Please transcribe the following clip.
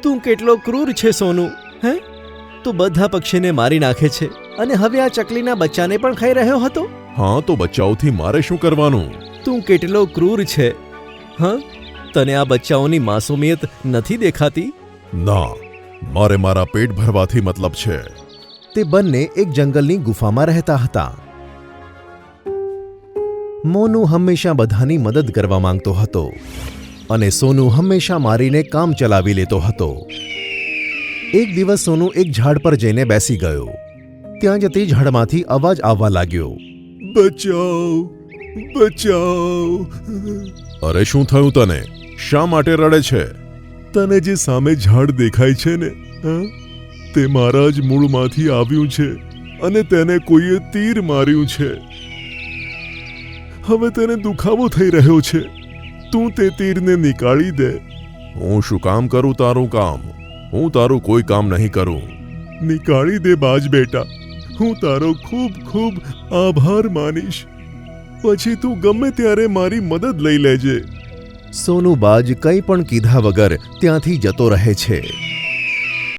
તું કેટલો ક્રૂર છે સોનુ. હે, તું બધા પક્ષીને મારી નાખે છે અને હવે આ ચકલીના બચ્ચાને પણ ખાઈ રહ્યો હતો. હા, તો બચ્ચાઓથી મારે શું કરવાનું? તું કેટલો ક્રૂર છે. હા, તને આ બચ્ચાઓની માસૂમિયત નથી દેખાતી? ના, મારે મારા પેટ ભરવાથી મતલબ છે. તે બંને એક જંગલની ગુફામાં રહેતા હતા. મોનુ હંમેશા બધાની મદદ કરવા માંગતો હતો અને સોનુ હંમેશા મારીને કામ ચલાવી લેતો હતો. એક દિવસ સોનુ એક ઝાડ પર જઈને બેસી ગયો. ત્યાં જ તે ઝાડમાંથી અવાજ આવવા લાગ્યો. બચાવ, બચાવ! અરે શું થયું તને? શા માટે રડે છે? તને જે સામે ઝાડ દેખાય છે ને, તે મારા જ મૂળમાંથી આવ્યું છે અને તેને કોઈએ તીર માર્યું છે. હવે તેને દુખાવો થઈ રહ્યો છે. તું તે તીરને નીકાળી દે. હું શું કામ કરું તારું કામ? હું તારું કોઈ કામ નહીં કરું. નીકાળી દે બાજ બેટા. હું તારો ખૂબ ખૂબ આભાર માનીશ. પછી તું ગમે ત્યારે મારી મદદ લઈ લેજે. સોનુ બાજ કંઈ પણ કીધા વગર ત્યાંથી જતો રહે છે.